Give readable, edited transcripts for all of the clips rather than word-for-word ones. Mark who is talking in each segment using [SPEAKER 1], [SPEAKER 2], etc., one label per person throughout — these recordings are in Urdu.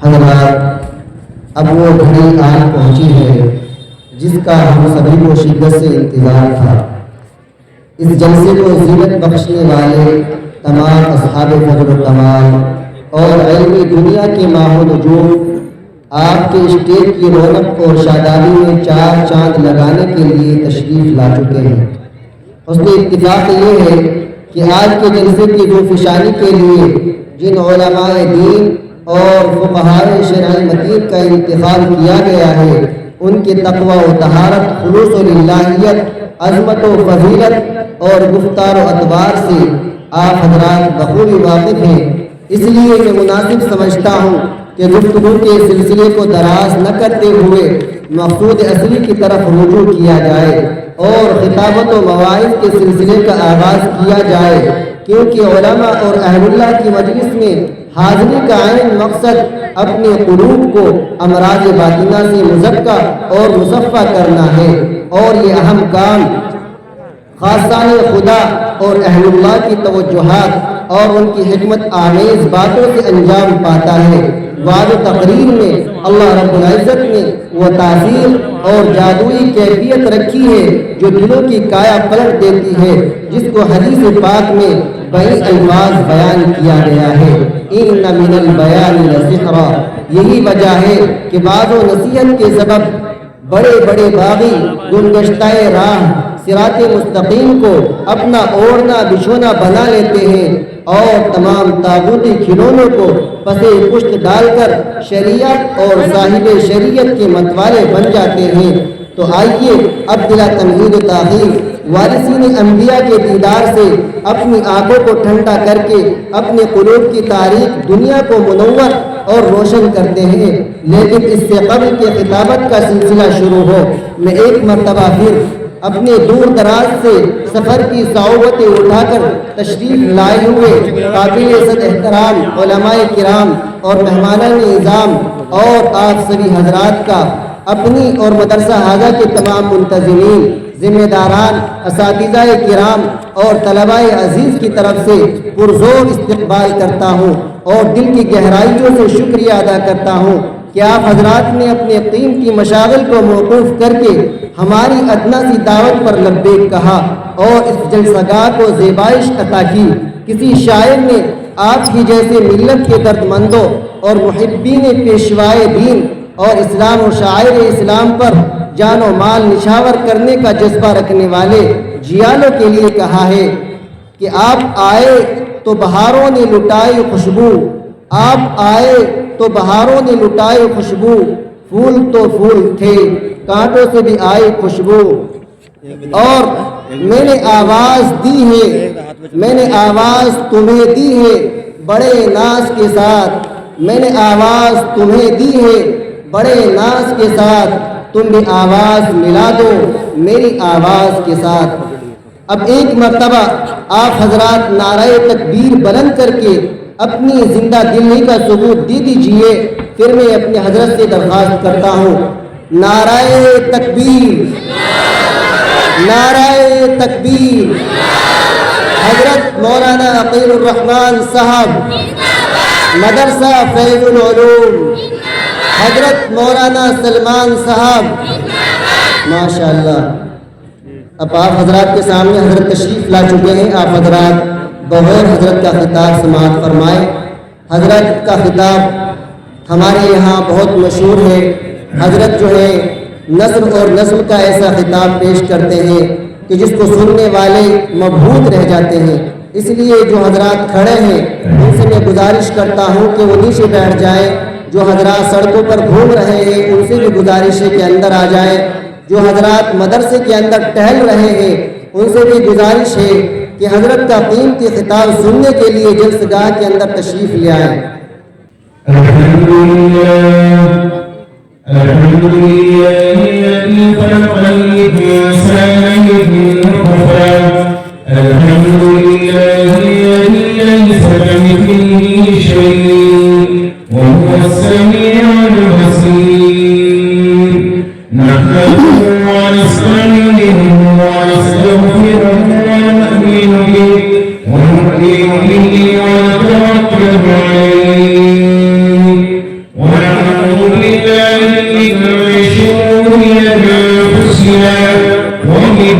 [SPEAKER 1] حضرات، اب وہ گھڑی آن پہنچی ہے جس کا ہم سبھی کو شدت سے انتظار تھا۔ اس جلسے کو زینت بخشنے والے تمام اصحاب فضل و کمال اور علمی دنیا کے ماہ و نجوم آپ کے اسٹیج کی رونق اور شادابی میں چار چاند لگانے کے لیے تشریف لا چکے ہیں۔ حسن اتفاق یہ ہے کہ آج کے جلسے کی ذوفشانی کے لیے جن علماء دین اور فقہائے شرعی متین کا انتخاب کیا گیا ہے، ان کے تقوی و طہارت، خلوص و للہیت، عظمت و فضیلت اور گفتار و اطوار سے آپ حضرات بخوبی واقف ہیں۔ اس لیے میں مناسب سمجھتا ہوں کہ گفتگو کے سلسلے کو دراز نہ کرتے ہوئے مقصود اصلی کی طرف رجوع کیا جائے اور خطابت و مواعظ کے سلسلے کا آغاز کیا جائے، کیونکہ علماء اور اہل اللہ کی مجلس میں حاضری کا عین مقصد اپنے قلوب کو امراض باطنہ سے مزکہ اور مصفہ کرنا ہے، اور یہ اہم کام خاصان خدا اور اہل اللہ کی توجہات اور ان کی حکمت آمیز باتوں سے انجام پاتا ہے۔ وعد و تقریر میں اللہ رب العزت نے وہ تاثیر اور جادوئی کیفیت رکھی ہے جو دلوں کی کایا پلٹ دیتی ہے، جس کو حدیث پاک میں بڑی الفاظ بیان کیا گیا ہے، ان من البیان لسحرا۔ یہی وجہ ہے کہ بعض و نصیحت کے سبب بڑے بڑے باغی گنگشتہ راہ صراط مستقیم کو اپنا اوڑھنا بچھونا بنا لیتے ہیں اور تمام طاغوتی کھلونوں کو پسے پشت ڈال کر شریعت اور صاحب شریعت کے متوالے بن جاتے ہیں۔ تو آئیے اب بلا تمہید و تاخیر وارثین انبیاء کے دیدار سے اپنی آنکھوں کو ٹھنڈا کر کے اپنے قلوب کی تاریخ دنیا کو منور اور روشن کرتے ہیں۔ لیکن اس سے قبل کہ خطابت کا سلسلہ شروع ہو، میں ایک مرتبہ پھر اپنے دور دراز سے سفر کی صعوبتیں اٹھا کر تشریف لائے ہوئے قابل صد احترام علماء کرام اور مہمانان نظام اور آپ سبھی حضرات کا اپنی اور مدرسہ حاضہ کے تمام منتظمین، ذمہ داران، اساتذہ کرام اور طلباء عزیز کی طرف سے پرزور استقبال کرتا ہوں اور دل کی گہرائیوں سے شکریہ ادا کرتا ہوں کہ آپ حضرات نے اپنے قیمتی مشاغل کو موقوف کر کے ہماری ادنا سی دعوت پر لبیک کہا اور اس جلسہ گاہ کو زیبائش عطا کی۔ کسی شاعر نے آپ کی جیسے ملت کے درد مندوں اور محبین پیشوائے دین اور اسلام و شاعر اسلام پر جان و مال نچھاور کرنے کا جذبہ رکھنے والے جیالوں کے لیے کہا ہے کہ آپ آئے تو بہاروں نے لٹائی خوشبو، آپ آئے تو بہاروں نے لٹائی خوشبو، پھول تو پھول تھے کانٹوں سے بھی آئی خوشبو، اور میں نے آواز دی ہے، میں نے آواز تمہیں دی ہے بڑے ناز کے ساتھ، میں نے آواز تمہیں دی ہے بڑے ناز کے ساتھ، تم بھی آواز ملا دو میری آواز کے ساتھ۔ اب ایک مرتبہ آپ حضرات نعرہ تکبیر بلند کر کے اپنی زندہ دلی کا ثبوت دے دیجئے، پھر میں اپنے حضرت سے درخواست کرتا ہوں، نعرہ تکبیر، نعرہ تکبیر۔ حضرت مولانا عقیل الرحمن صاحب، مدرسہ فیض العلوم، حضرت مولانا سلمان صاحب، ماشاءاللہ۔ اب آپ حضرات کے سامنے حضرت تشریف لا چکے ہیں، آپ حضرات بغیر حضرت کا خطاب سماعت فرمائیں۔ حضرت کا خطاب ہمارے یہاں بہت مشہور ہے، حضرت جو ہے نثر اور نظم کا ایسا خطاب پیش کرتے ہیں کہ جس کو سننے والے مبہوت رہ جاتے ہیں۔ اس لیے جو حضرات کھڑے ہیں ان سے میں گزارش کرتا ہوں کہ وہ نیچے بیٹھ جائیں، جو حضرات سڑکوں پر گھوم رہے ہیں ان سے بھی گزارش ہے کہ اندر آ جائیں، جو حضرات مدرسے کے اندر ٹہل رہے ہیں ان سے بھی گزارش ہے کہ حضرت کا قیمتی خطاب سننے کے لیے جلسہ گاہ کے اندر تشریف لے آئیں۔
[SPEAKER 2] الحمدللہ الذی خلق الانسان من نطفہ، الحمدللہ الذی لیس کمثلہ شیء وهو السمیع البصیر، نحمده ونستعینه ونستغفره ونؤمن به ونتوکل علیہ ونعوذ بالله من شرور أنفسنا ومن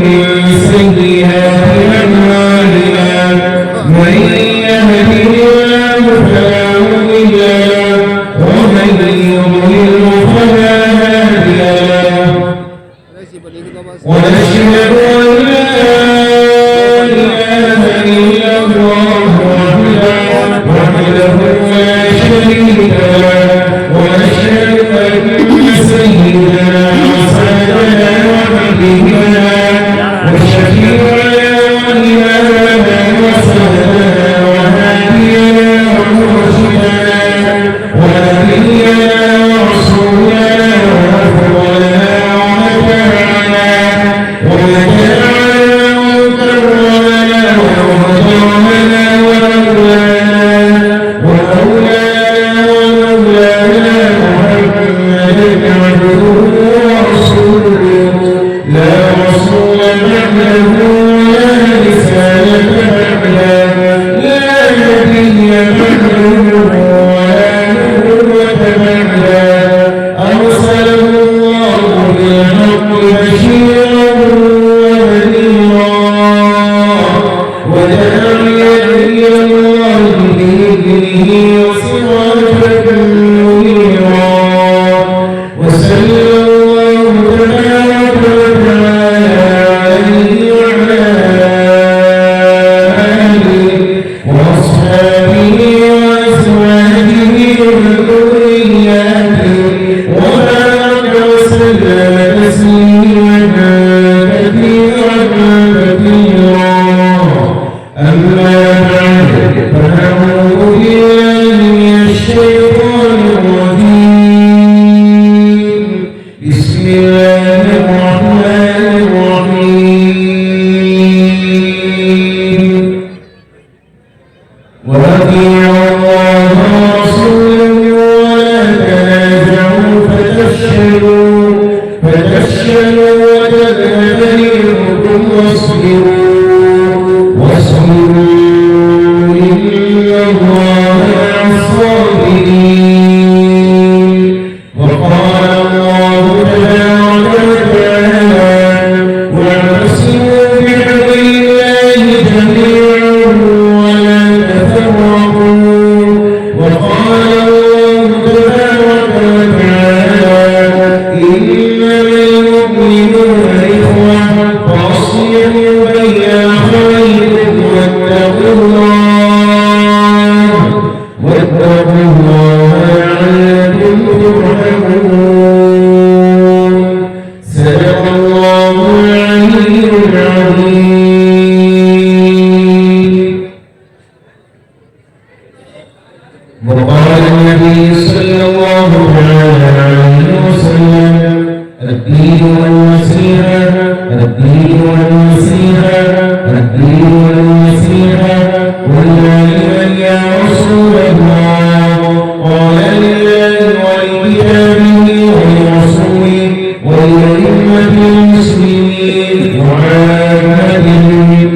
[SPEAKER 2] سيئات أعمالنا من يهده الله فلا مضل له ومن يضلل فلا هادي له ونشهد أن لا إله إلا الله وحده لا شريك له ونشهد أن سيدنا وسندنا وحبيبنا وشفيعنا وإمامنا وسندنا وهادينا ومرشدنا ونبينا ورسولنا وحفظنا ومتعنا ومتعنا وكرمنا ووضعنا ومولانا ومولانا محمدا عبده ورسوله لا رسول بعده ولا رسالة بعده لا نبي بعده ولا نبوة بعده أرسله الله بالحق بشيرا ونذيرا وداعيا إلى الله بإذنه وسراجا منيرا وصلى الله تبارك وتعالى عليه وعلى آله وأصحابه وأزواجه وذرياته وبارك وسلم تسليما كثيرا كثيرا أما بعد فأعوذ بالله من الشيطان الرجيم بسم الله الرحمن الرحيم وأطيعوا الله ورسوله ولا تنازعوا فتفشلوا وتذهب ريحكم واصبروا إن الله مع الصابرين وقال الله تبارك وتعالى واعتصموا بحبل الله جميعا ولا تفرقوا وقال الله تبارك وتعالى إنما المؤمنون إخوة فأصلحوا بين أخويكم واتقوا الله لعلكم ترحمون صدق الله العلي العظيم وقال النبي صلى الله عليه وسلم الدين والنصيحة الدين والنصيحة الدين والنصيحة قلنا لمن يا رسول الله قال لله ولكتابه ولرسوله ولأئمة المسلمين وعامتهم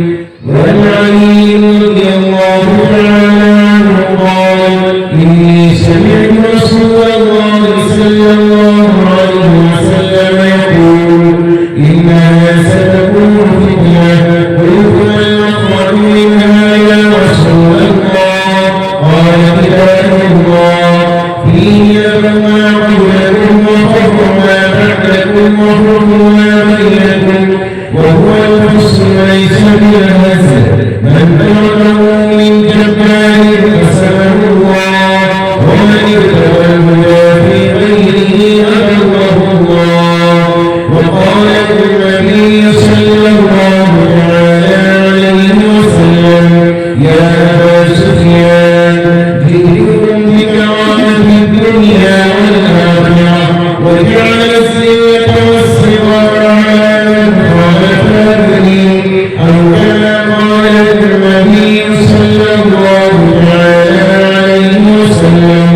[SPEAKER 2] وعن علي رضي الله تعالى عنه قال إني سمعت رسول الله صلى الله عليه وسلم يقول إنها ستكون فتنة ويكون المخرج منها يا رسول الله قال كتاب الله فيه يبقى ما قبلكم وفضل ما بعدكم وحكم ما بينكم وهو الحسن ليس بالهزل من تركه من جبار فسبه الله ومن ابتغى الهدى في غيره أبوه الله وقال النبي صلى الله عليه وسلم يا أبا سفيان جئتكم بكرامة الدنيا والآخرة وجعل الزينة والصغار على من خالفني أو كما قال النبي صلى الله عليه وسلم.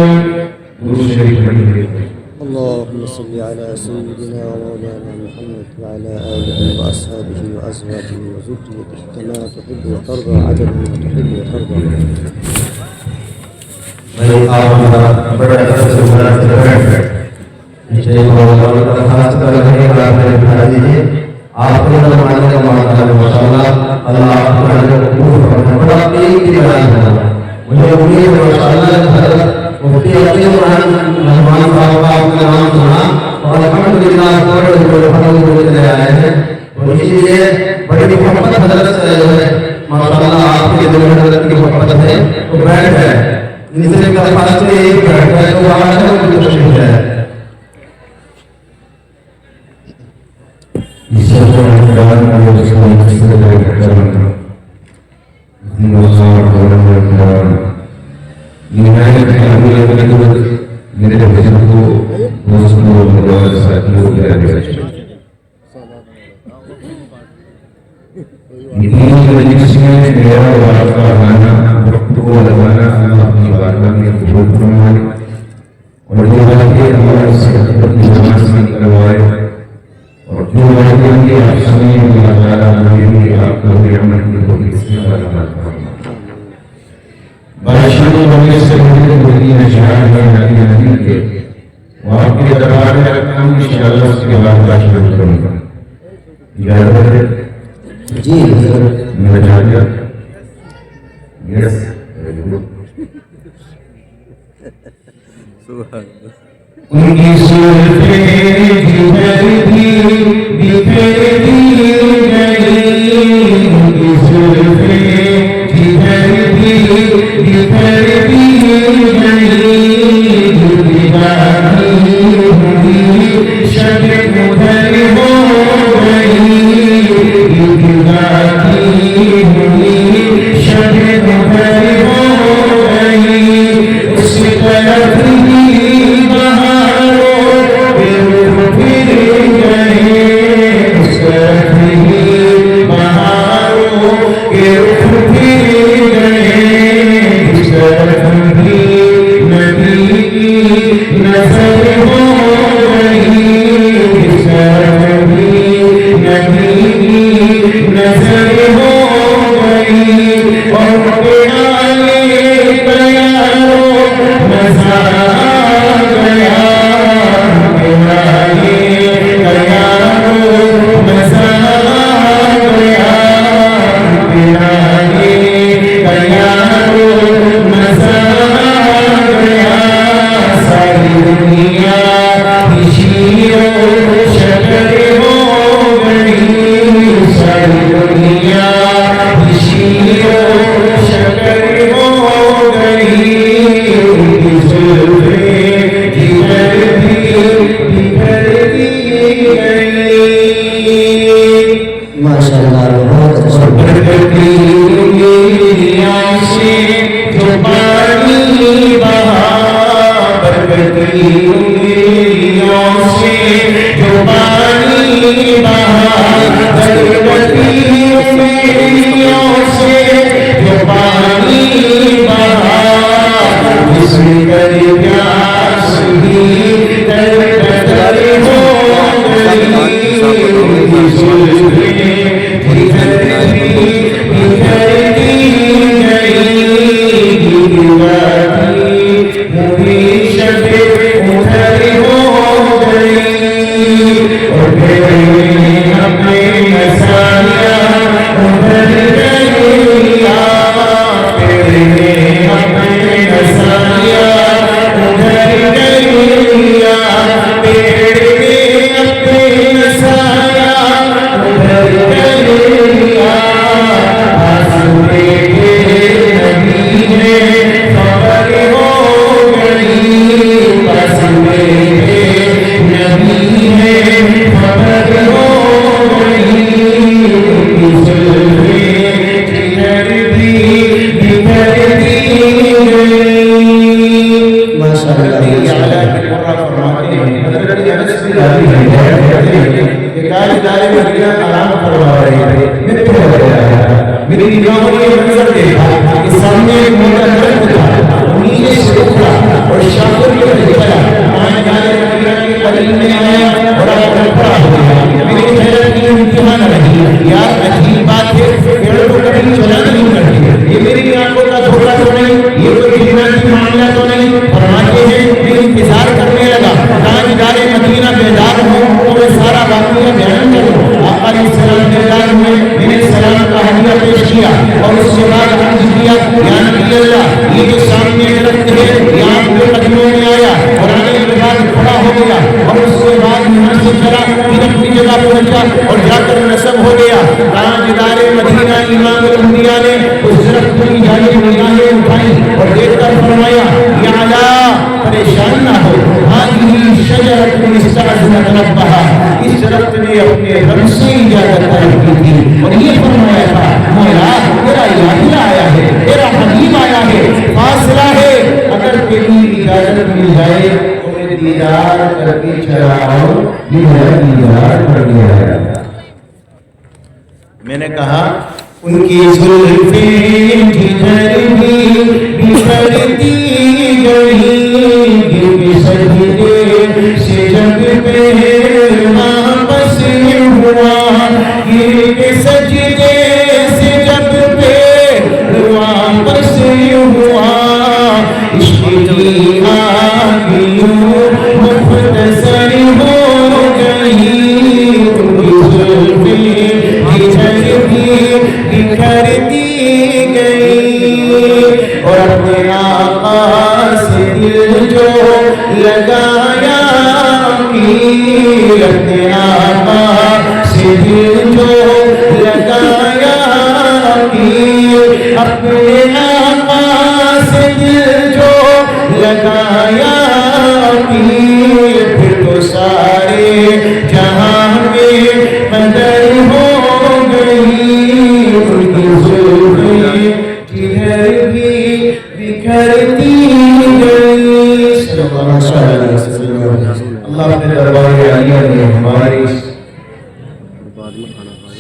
[SPEAKER 1] اللهم صل على سيدنا ومولانا محمد وعلى آله وأصحابه وأزواجه وذريته كما تحب وترضى عدد ما تحب وترضى.
[SPEAKER 3] بھائی آپ بڑا درخواست کر رہے ہیں آپ نے بتا دیجیے آپ کو زمانے کا معاملہ ماشاءاللہ اللہ آپ کو اجر قبول فرمائے بڑا ایک کی بڑائی ہے مجھے امید ہے ماشاءاللہ حضرت مفتی عظیم رحمان صاحب کا آپ کا نام سنا اور الحمدللہ کوئی لے آئے ہیں تو اسی لیے بڑی محبت حضرت سے ہے ماشاءاللہ آپ کے دل میں حضرت کی محبت ہے تو بیٹھ جائے ان سے درخواست ہے ایک بیٹھ جائے تو آج ہے مجھے تشریف ہے میرے بزرگوں دوستوں اور ساتھیوں کی مجلس میں میرا واسطہ آنا وقت کو لگانا اللہ اپنی بارگاہ میں قبول فرمائے اور جو باتیں ہمارے صحت کی جماعت سے کروائے اور جو باتیں کہ آپ سمجھیں اللہ تعالیٰ مجھے آپ کو عمل کی توفیق سے برکات فرمائے بادشاہوں والے سے بڑے بڑی نشان ہے نبی کے وہ آپ کے دربار میں رکھتا ہوں انشاءاللہ اس کے بعد بات شروع کروں گا اجازت ہے
[SPEAKER 1] جی
[SPEAKER 3] میں جا گیا یس ان کی صورتیں بکھرتی بکھرتی گئی ان کی صورتیں بکھرتی بکھرتی گئی جھوٹی باتیں ہوئی شب مدھر ہو گئی جھوٹی باتیں ہوئی شب مدھر ہو گئی اس طرف ہی بہاروں کے رخ پھر گئے اس طرف ہی بہاروں کے رخ پھر گئے اس طرف بھی نبی کی نظر ہو گئی اس طرف بھی نبی کی نظر ہو گئی اور پیالے پیاروں مزہ آ گیا پیالے پیاروں مزہ آ گیا پیالے پیاروں مزہ آ گیا ساری دنیا کی شیر و شکر ہو گئی ساری دنیا کی شیر و شکر ہو گئی زلفیں بکھرتی بکھرتی گئی
[SPEAKER 1] ماشاءاللہ بہت اچھا
[SPEAKER 3] برکتی انگلیاں سے جو پانی بہا برکتی انگلیاں سے جو پانی بہا برکتی انگلیاں سے جو پانی بہا جس کر پیاس بھی در بدر ہو گئی زلفیں بکھرتی بکھرتی گئی گلابی ہوئی شب ادھر ہو گئی اور پھر اپنے مسایا ادھر گیا پھر اپنے مسایا ادھر گیا پیڑ میں اپنے مسایا ادھر گیا آسمے کے نبی میں خبر ہو گئی آسمے کے نبی میں خبر ہو گئی زلفیں بکھرتی بکھرتی گئی
[SPEAKER 1] ماشاءاللہ
[SPEAKER 3] میری نگاہوں نے یہ منظر دیکھا کہ سامنے ایک موٹا درخت تھا نیچے سے اٹھا اور شاخوں کی طرف چلا آنے جانے مدینہ کے قریب میں آیا اور آپ کھڑا ہو گیا میری حیرت کی امتحان رہی یار عجیب بات ہے پیڑوں کو کبھی چلا نہیں کرتے یہ میری آنکھوں کا دھوکہ تو نہیں یہ کوئی جنات کی معاملہ تو نہیں فرماتے ہیں میں انتظار کرنے لگا تاجدار مدینہ
[SPEAKER 2] استأذنت ربها، اس درخت نے اپنے رب سے اجازت طلب کی تھی اور یہ فرمایا تھا مولا تیرا الہی آیا ہے، تیرا حبیب آیا ہے، فاصلہ ہے، اگر تیری اجازت مل جائے تو میں دیدار کر کے چلا آؤں، یہ میرا دیدار کر لیا۔ میں نے کہا ان کی زلفیں جدھر بھی بکھرتی گئی، گر سجدے سے جب پہ واپس ہوا، گر سجدے سے جب پہ واپس ہوا، عشق کی آگ یوں مختصر ہو گئی، ان کی زلفیں جدھر بھی بکھرتی گئی، اور اپنے آقا سے دل جو لگایا پیر، اپنے آقا سے دل جو لگایا پیر، اپنے آقا سے دل جو لگایا پیر، پھر تو سارے جہاں میں بدل ہو گئی، ان کی زلفیں جدھر بھی بکھرتی گئی۔ اللہ اپنے دربار عالیہ میں ہماری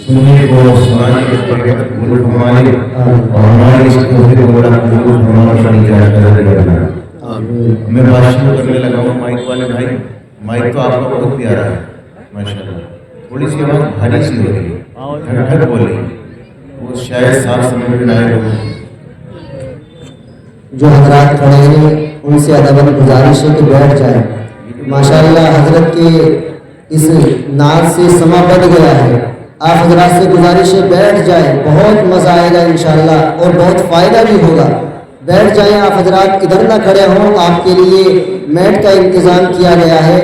[SPEAKER 2] سننے کو سنانے کے پر قبول فرمائے اور ہماری اس توحید کو بڑا قبول فرمانا شریک کرنا۔ میں بات شروع کرنے لگا ہوں، مائک والے بھائی مائک تو آپ کو بہت پیارا ہے ماشاءاللہ، تھوڑی سی آواز بھاری سی ہو رہی ہے، گھر گھر بول رہی ہے، وہ شاید صاف سمجھ میں آئے ہو۔
[SPEAKER 1] جو حضرات کھڑے ہیں ان سے ادب گزارش ہے کہ بیٹھ جائیں۔ ماشاءاللہ حضرت کے اس نعت سے سما بڑھ گیا ہے، آپ حضرات سے گزارش ہے بیٹھ جائیں، بہت مزہ آئے گا انشاءاللہ اور بہت فائدہ بھی ہوگا۔ بیٹھ جائیں آپ حضرات، ادھر نہ کھڑے ہوں، آپ کے لیے میٹ کا انتظام کیا گیا ہے،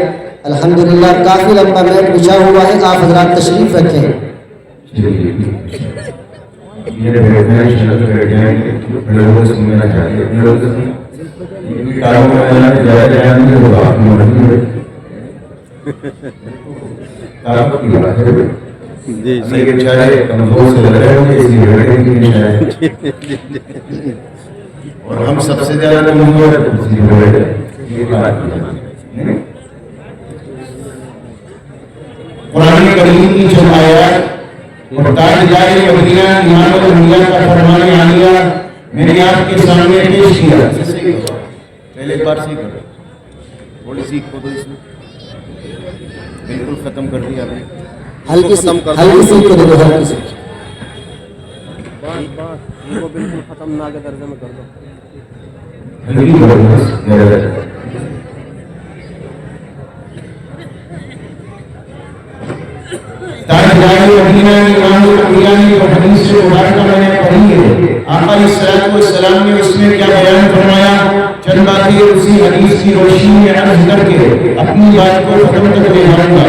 [SPEAKER 1] الحمدللہ کافی لمبا میٹ بچھا ہوا ہے، آپ حضرات تشریف رکھیں۔
[SPEAKER 3] میرے بیٹھنے شرط بیٹھ جائیں کہ بڑے لوگوں سے سننا چاہیے، اپنے لوگوں سے کیونکہ کاروں میں اللہ نے جائے جائیں گے وہ آپ کی مرضی ہے، کاروں کی بات ہے اسی کے چاہے کمزور سے لگ رہے ہوں گے اس لیے بیٹھیں گے شاید، اور ہم سب سے زیادہ کمزور ہے تو اسی لیے بیٹھیں، یہ بات ہے۔
[SPEAKER 2] قرآن کریم کی جو آیات اور تاجدار مدینہ امام الانبیاء کا فرمان عالیہ میں نے آپ کے سامنے پیش کیا،
[SPEAKER 3] پہلے ایک بار سی کرو، تھوڑی سی کو تو اس میں بالکل ختم کر دیا آپ نے،
[SPEAKER 1] ہلکی سی کو دے دو، ہلکی سی
[SPEAKER 4] ان کو بالکل ختم نہ کے درجے میں کر دو۔
[SPEAKER 3] ہلکی کرو بس،
[SPEAKER 2] تاجدار مدینہ امام الانبیاء نے جو حدیث سے مبارکہ میں نے پڑھی ہے، آقا علیہ السلام نے اس میں کیا بیان فرمایا، چند باتیں اسی حدیث کی روشنی میں عرض کر کے اپنی بات کو ختم کر کے جاؤں گا۔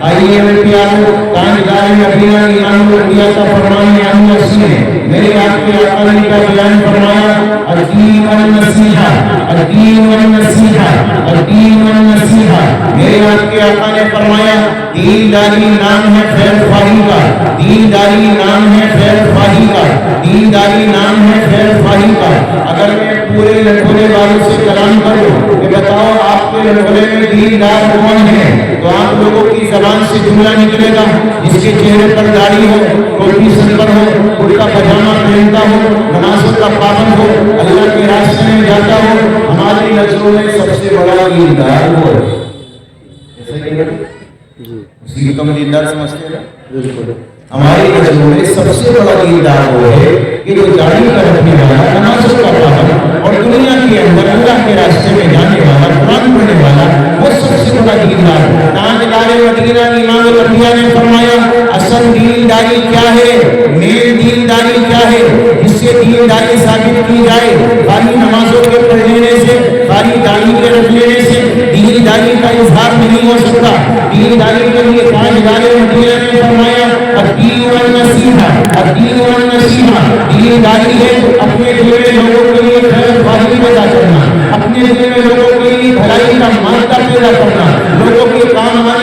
[SPEAKER 2] آئیے میرے پیارو، تاجدار مدینہ امام الانبیاء کا فرمان عالیہ سنیں، میرے آپ کے آقا نے کا بیان فرمایا، الدین والنصیحہ، الدین والنصیحہ، الدین والنصیحہ۔ میرے آپ کے آقا نے فرمایا دینداری نام ہے خیر خواہی کا، دینداری نام ہے خیر خواہی کا، دینداری نام ہے خیر خواہی کا۔ اگر میں پورے لٹھولے والوں سے کلام کروں کہ بتاؤ آپ کے لٹھولے میں دیندار کون ہے، تو آپ لوگوں کی زبان سے جملہ نکلے گا جس کے چہرے پر داڑھی ہو، ٹوپی سر پر ہو، کرتا پاجامہ پہنتا ہو، نمازوں کا پابند ہو، اللہ کے راستے میں جاتا ہو، ہماری نظروں میں سب سے بڑا دیندار وہ ہے۔
[SPEAKER 3] اسی کو ہم دیندار سمجھتے ہیں،
[SPEAKER 2] ہماری نظروں میں سب سے بڑا دیندار وہ ہے کہ جو داڑھی کا رکھنے والا، نمازوں کا پابند اور دنیا کے اندر اللہ کے راستے میں جانے والا، قرآن پڑھنے والا، وہ سب سے بڑا دیندار۔ تاجدار مدینہ امام الانبیاء نے فرمایا اصل دینداری کیا ہے، مین دینداری کیا ہے، جس سے دینداری ثابت کی جائے، خالی نمازوں کے پڑھ لینے سے، خالی داڑھی کے رکھ لینے سے دینداری کا اظہار نہیں ہو سکتا۔ دینداری کے لیے تاجدار مدینہ نے فرمایا الدین والنصیحہ، الدین والنصیحہ۔ دینداری ہے اپنے دل میں لوگوں کے لیے خیر خواہی پیدا کرنا، اپنے دل میں لوگوں کے لیے بھلائی کا مادہ پیدا کرنا، لوگوں کے کام آنے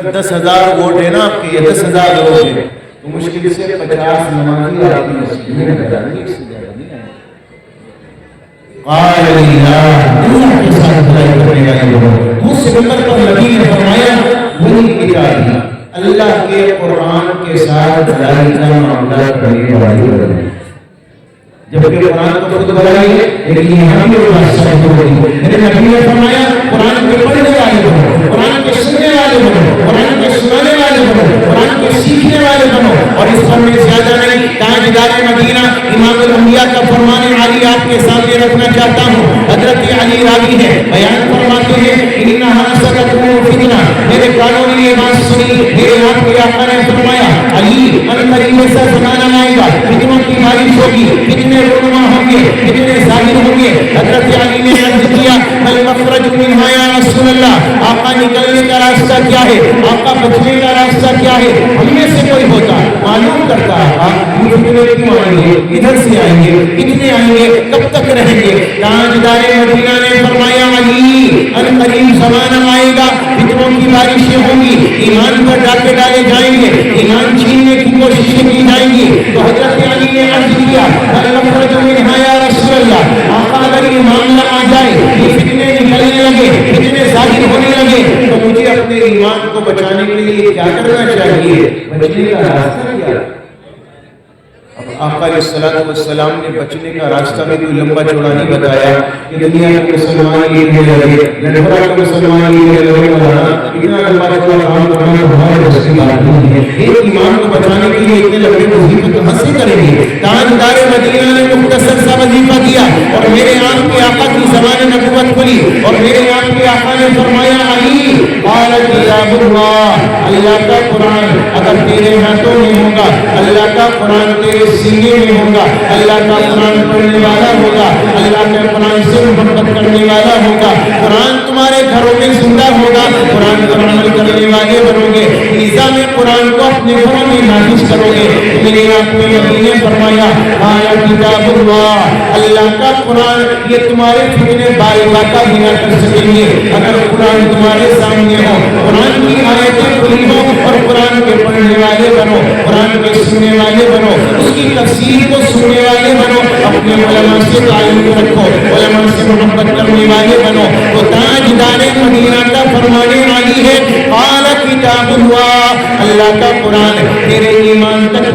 [SPEAKER 2] اگر 10,000 ووٹ ہے نا آپ کے، یا 10,000 لوگ ہیں، تو مشکل سے 50 نمازی آپ کی مسجد میں نظر آئیں گے، اس سے زیادہ نہیں آئیں گے۔ قال اللہ کے ساتھ بھلائی کرنے والے لوگ، دوسرے نمبر پر نبی نے فرمایا وہی کتاب اللہ کے قرآن کے ساتھ بھلائی کا معاملہ کرنے والی لوگ، جبکہ قرآن کو خود بلائیے لیکن یہاں بھی میرے نبی نے فرمایا قرآن کے پڑھنے والے بنو، قرآن کے سننے والے بنو، قرآن کے سنانے والے بنو، قرآن کے سیکھنے والے بنو۔ اور اس پر میں زیادہ نہیں، تاجدار مدینہ امام الانبیاء کا فرمان عالی آپ کے سامنے رکھنا چاہتا ہوں۔ حضرت علی راوی ہے، بیان فرماتے ہیں انہا ستکون فتنہ، میرے کانوں نے یہ بات سنی، میرے آپ کے آقا نے فرمایا علی قریب سے زمانہ آئے گا، فتنوں کی بارش ہوگی، کتنے رونما ہوں گے، کتنے ظاہر ہوں گے۔ حضرت علی نے عرض کیا بل مخرج منہا یا رسول اللہ، آقا نکلنے کا راستہ کیا ہے، آقا بچنے کا راستہ کیا ہے؟ ہم میں سے کوئی ہوتا معلوم کرتا آقا یہ فتنے کیوں آئیں گے، ادھر سے آئیں گے، کتنے آئیں گے، کب تک رہیں گے؟ تاجدار مدینہ نے فرمایا علی قریب زمانہ آئے گا، فتنوں کی بارشیں ہوں گی، ایمان پر ڈاکے ڈالے جائیں گے، ایمان چھیننے کی کوششیں کی جائیں گی۔ تو حضرت علی نے عرض کیا مخرج منہا یا رسول اللہ، آقا اگر یہ معاملہ آ جائے، یہ فتنے نکلنے لگے، فتنے ظاہر ہونے لگے، تو مجھے اپنے ایمان کو بچانے کے لیے کیا کرنا چاہیے؟ بچنے کا راستہ کیا؟ اب آقا علیہ السلام نے بچنے کا راستہ بھی کوئی لمبا چوڑا نہیں بتایا کہ دنیا کے مسلمان یہ نہیں لگے، لڑبڑا کے مسلمان یہ لگے، اتنا لمبا چوڑا کام کرنا ہمارے بس کی بات نہیں ہے۔ ایک ایمان کو بچانے کے لیے اتنے لمبے وظیفے کہاں سے کریں گے؟ تاجدار مدینہ نے مختصر سا وظیفہ دیا اور میرے آپ کے آقا کی زبان نبوت کھلی اور میرے آپ کے آقا نے فرمایا علی قال کتاب اللہ، اللہ کا قرآن اگر تیرے ہاتھوں میں ہوگا، اللہ کا قرآن تیرے سینے میں ہوگا، اللہ کا قرآن پڑھنے والا ہوگا، اللہ کے قرآن سے محبت کرنے والا ہوگا، قرآن تمہارے گھروں میں زندہ ہوگا، قرآن پر عمل کرنے والے بنو گے، نظام قرآن کو اپنے گھروں میں نافذ کرو گے۔ میرے آپ کے نبی نے فرمایا آیا کتاب اللہ، اللہ کا قرآن یہ تمہارے فتنے بالغہ کا بھی نہ کر سکیں گے اگر قرآن تمہارے سامنے ہو، قرآن کی آیتیں کھلی ہو اور قرآن کے پڑھنے والے بنو، قرآن کے سننے والے بنو، اس کی تفسیر کو سننے والے بنو، اپنے علماء سے تعلق رکھو، علماء سے محبت کرنے والے بنو۔ تو تاجدار مدینہ کا فرمانے والی ہے قال کتاب اللہ، اللہ کا قرآن تیرے ایمان تک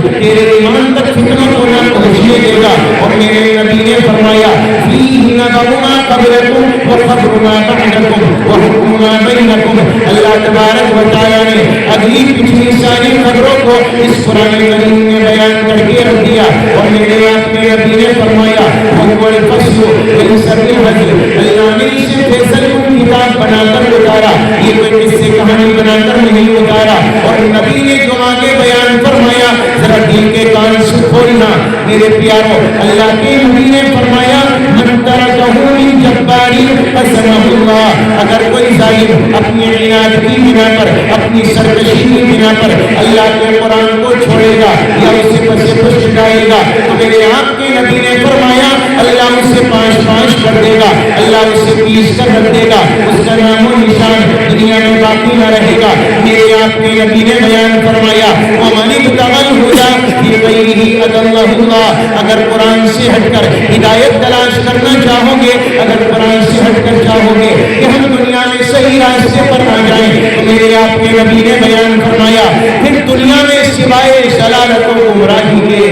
[SPEAKER 2] فتنوں کو نہ پہنچنے دے گا۔ اور میرے نبی نے فرمایا فیہ نبأ ما قبلکم وخبر ما بعدکم وحکم ما بینکم، اللہ تبارک و تعالیٰ نے اگلی پچھلی ساری خبروں کو اس قرآن کریم میں بیان کر کے رکھ دیا۔ اور میرے آپ کے نبی نے فرمایا وہ الفصل وليس بالهزل، اللہ نے اسے فیصل کی کتاب بنا کر اتارا، یہ کوئی قصے کہانی بنا کر نہیں اتارا۔ اور نبی نے جو آگے بیان فرمایا ذرا دل کے کان سے کھولنا میرے پیارو، اللہ کے نبی نے فرمایا من ترکہ من جباری قسمہ اللہ، اگر کوئی ظالم اپنی عناد کی بنا پر، اپنی سرکشی کی بنا پر اللہ کے قرآن کو چھوڑے گا یا اسے پس پش ڈالے گا، تو میرے آپ کے نبی نے فرمایا اللہ اسے پانچ کر دے گا، اللہ اسے 20 کر رکھ دے گا، اس کا نام و نشان دنیا میں باقی نہ رہے گا۔ میرے آپ کے نبی نے بیان فرمایا وَمَنِ ابْتَغَى الْهُدَى فِي غَيْرِهِ أَضَلَّهُ اللَّهُ، اگر قرآن سے ہٹ کر ہدایت تلاش کرنا چاہو گے، اگر قرآن سے ہٹ کر چاہو گے کہ ہم دنیا میں صحیح راستے پر آ جائیں، تو میرے آپ کے نبی نے بیان فرمایا پھر دنیا میں سوائے ضلالت و گمراہی کے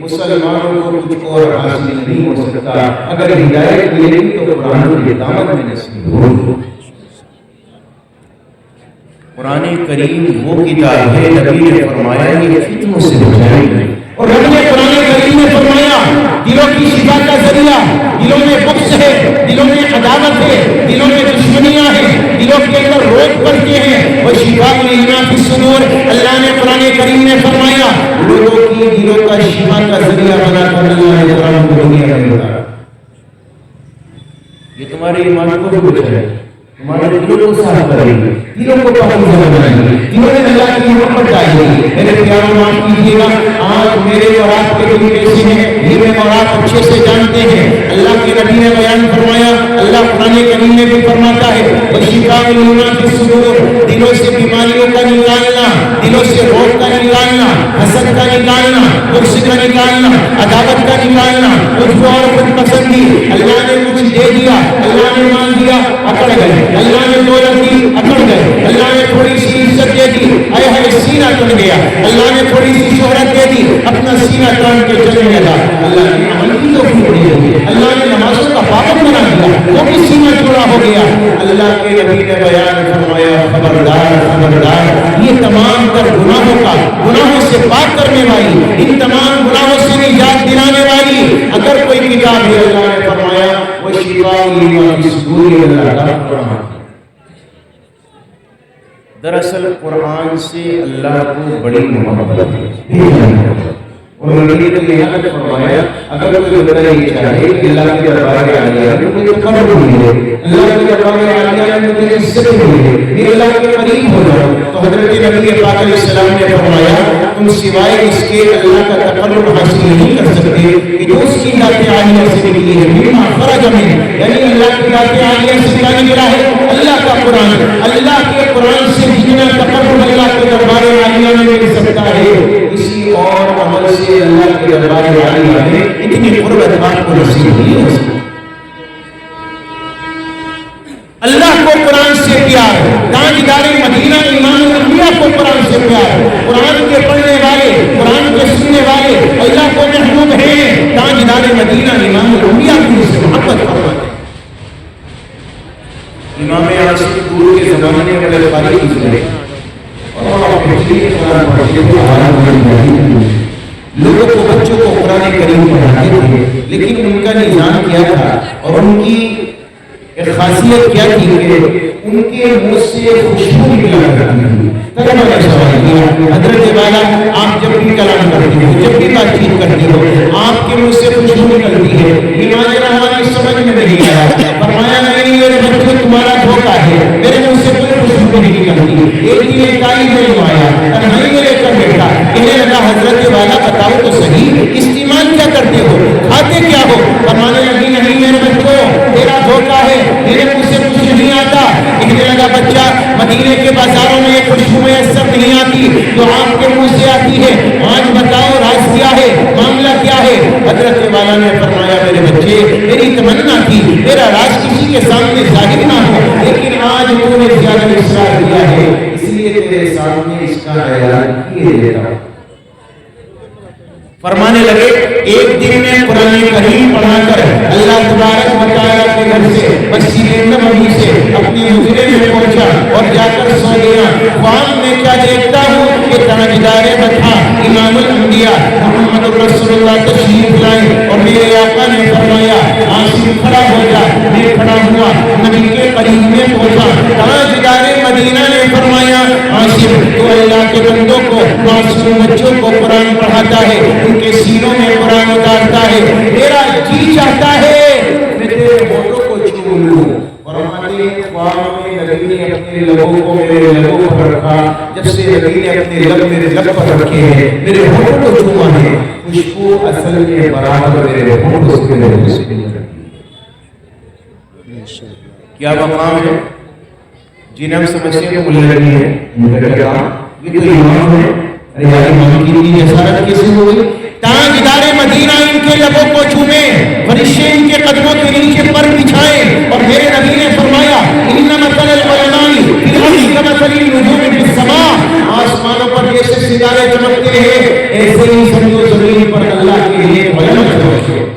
[SPEAKER 2] مسلمانوں کو کچھ اور حاصل نہیں ہو سکتا۔ اگر ہدایت ملے گی تو قرآن کی دعوت میں نصیب ہوگی۔ قرآن کریم وہ کتاب ہے نبی نے فرمایا یہ فتنوں سے بچائے گی، اور رب نے قرآن کریم میں فرمایا دلوں کی شفا کا ذریعہ، دلوں میں بغض ہے، دلوں میں عداوت ہے، دلوں میں دشمنیاں ہیں، دلوں کے اندر روگ پڑتے ہیں، وہ شفا لما فی الصدور، اللہ نے قرآن کریم میں فرمایا لوگوں کی دلوں کا شفا کا ذریعہ بنا کر اللہ نے قرآن کو دنیا میں اتارا۔ یہ تمہارے ایمان کو بھی بچائے، تمہارے دلوں کو صاف کرے گی، دلوں کو پاکیزہ بنائے گی، دلوں میں اللہ کی محبت ڈالے گی۔ میرے پیاروں معاف کیجیے گا، آج میرے اور آپ کے دل کیسے ہیں یہ میں اور آپ اچھے سے جانتے ہیں۔ اللہ کے نبی نے بیان فرمایا، اللہ قرآن کریم میں بھی فرماتا ہے وَشِفَاءٌ لِمَا فِي الصُّدُورِ، دلوں سے بیماریوں کا نکالنا، دلوں سے روگ کا نکالنا، حسد کا نکالنا، غصے کا نکالنا، عداوت کا نکالنا، عجب اور خود پسندی۔ اللہ نے کچھ دے دیا، اللہ نے مال دیا، اکڑ گئے، اللہ نے دولت دی، اکڑ گئے، اللہ نے تھوڑی سی عزت دے دی، اے ہے سینہ ٹوٹ گیا، اللہ نے تھوڑی سی شہرت دے دی، اپنا سینہ تان کے چلنے لگا۔ اللہ نے عمل کی توفیق دی ہے، اللہ نے نمازوں کا پابند بنا دیا، وہ بھی سینہ ٹوڑا ہو گیا۔ اللہ کے نبی نے بیان فرمایا خبردار خبردار، یہ تمام تر گناہوں کا، گناہوں سے پاک کرنے والی، ان تمام گناہوں سے نجات دلانے والی اگر کوئی کتاب ہے، اللہ نے فرمایا وہ شفاء لما فی الصدور، اللہ کا قرآن۔ دراصل قرآن سے اللہ کو بڑی محبت ہے، اور نبی نے یہاں تک فرمایا اگر کوئی بندہ یہ چاہے کہ اللہ کے دربار عالیہ میں مجھے تقرب ملے، اللہ کے دربار عالیہ میں مجھے عزت ملے، میں اللہ کے قریب ہو جاؤں، تو حضرت نبی پاک علیہ السلام نے فرمایا تم سوائے اس کے اللہ کا تقرب حاصل نہیں کر سکتے کہ جو اس کی ذات عالیہ سے نکلی ہے، مما خرج من، یعنی اللہ کی ذات عالیہ سے کیا نکلا ہے؟ اللہ کا قرآن۔ اللہ کے قرآن سے جتنا تقرب اللہ کے دربار عالیہ میں مل سکتا ہے، کسی اور عمل سے اللہ کے دربار عالیہ میں اتنی قربت آپ کو نصیب نہیں ہو سکتی۔ اللہ کو قرآن سے پیار، تاجدار مدینہ امام الانبیاء کو قرآن سے پیار، قرآن کے پڑھنے والے، قرآن کے سننے والے اللہ کو محبوب ہیں، تاجدار مدینہ امام الانبیاء کی اس سے محبت فرماتے ہیں۔ امام عاصم دور کے زمانے میں میرے بارے کی گزرے اور پچھلی قرآن پڑھتے تھے، لوگوں کو بچوں کو قرآن کریم پڑھاتے تھے، لیکن ان کا نظام کیا تھا اور ان کی ایک خاصیت کیا تھی کہ ان کے منہ سے خوشبو نکلا کرتی تھی۔ طلبہ نے سوال کیا حضرت والا آپ جب بھی کلام کرتے ہو، جب بھی بات چیت کرتے ہو، آپ کے منہ سے خوشبو نکلتی ہے، ایمان رحمانی سمجھ میں نہیں آیا۔ فرمایا نہیں میرے بچوں تمہارا دھوکہ ہے، میرے منہ سے کوئی خوشبو نہیں نکلتی۔ ایک دن ایک آئی میں آیا تنہائی میں لے کر بیٹھا، کہنے لگا حضرت والا بتاؤ تو صحیح استعمال کیا کرتے ہو، کھاتے کیا ہو؟ فرمانے لگی نہیں میرے بچوں تیرا دھوکہ ہے، میرے منہ سے کچھ نہیں آتا۔ کہنے لگا بچہ مدینے کے بازاروں میں ایک خوشبو میسر نہیں آتی جو آپ کے منہ سے آتی ہے، آج بتاؤ راز کیا ہے، معاملہ کیا ہے؟ حضرت والا نے فرمایا میرے بچے میری تمنا تھی میرا راز کسی کے سامنے ظاہر نہ ہو، لیکن آج تو نے زیادہ اصرار کیا ہے اس لیے تیرے سامنے اس کا اعلان کیے دیتا ہوں۔ فرمانے لگے ایک دن میں قرآن کریم پڑھا کر اللہ تبارک و تعالیٰ کے گھر سے مسجد نبوی سے اپنے حجرے میں پہنچا اور جا کر سو گیا۔ خواب میں کیا دیکھتا ہوں کہ تاجدار مدح امام الانبیاء محمد رسول اللہ تشریف لائے اور میرے آقا نے فرمایا عاصم کھڑا ہو جا۔ میں کھڑا ہوا، نبی کے قریب میں پہنچا، تاجدار مدینہ نے فرمایا عاصم تو اللہ کے بندوں کو، معصوم بچوں کو قرآن پڑھاتا ہے، ان کے سینوں میں قرآن اتارتا ہے، میرا جی چاہتا ہے میں تیرے ہونٹوں کو چوم لوں۔ فرماتے خواب میں نبی نے اپنے لبوں کو میرے لبوں پر رکھا، جب سے نبی نے اپنے لب میرے لب پر رکھے ہیں میرے ہونٹوں کو چوما ہے، خوشبو اصل میں برابر میرے ہونٹوں سے میرے سے نکلتی ہے۔ کیا مقام ہے جنہیں ہم سمجھتے ہیں ملنے لگی ہے، یہ تو امام ہے، ارے یار امام کی جسارت کیسے ہوئی؟ تاجدار مدینہ ان کے لبوں کو چومے، فرشتے ان کے قدموں کے نیچے پر بچھائے اور میرے نبی نے فرمایا ان مثل العلماء فی الارض کمثل النجوم فی السماء، آسمانوں پر جیسے ستارے چمکتے ہیں ایسے ہی سمجھو زمین پر اللہ کے لیے علماء چمکتے ہیں۔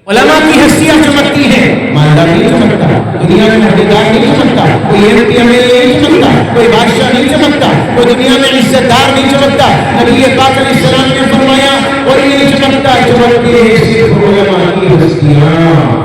[SPEAKER 2] علماء کی حیثیت چمکتی ہے، مالدار نہیں چمکتا، دنیا میں مہدیدار نہیں چمکتا، کوئی M P M L A نہیں چمکتا، کوئی بادشاہ نہیں چمکتا، کوئی دنیا میں عزت دار نہیں چمکتا۔ نبی پاک علیہ السلام نے فرمایا اور یہ نہیں چمکتا، چمکتے ہیں صرف علماء کی ہستیاں۔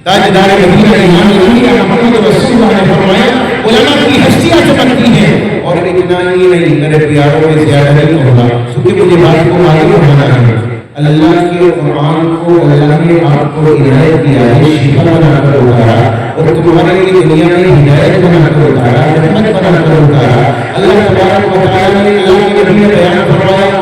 [SPEAKER 2] تاجدار مدینہ امام الانبیاء محمد رسول اللہ نے فرمایا علماء کی ہستیاں چمکتی ہیں، اور اتنا ہی نہیں میرے پیاروں میں زیادہ نہیں ہوگا کیونکہ مجھے بات کو معلوم ہونا ہے اللہ کے قرآن کو اللہ نے آپ کو ہدایت دیا ہے، شفا بنا کر اتارا اور تمہارے لیے دنیا میں ہدایت بنا کر اتارا، رحمت بنا کر اتارا۔ اللہ تبارک و تعالیٰ نے اللہ کے نبی نے بیان فرمایا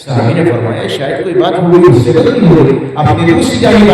[SPEAKER 2] صحابی نے فرمایا شاید کوئی بات ہوگی اس سے بدل نہیں ہوگی. آپ نے دوسری جانب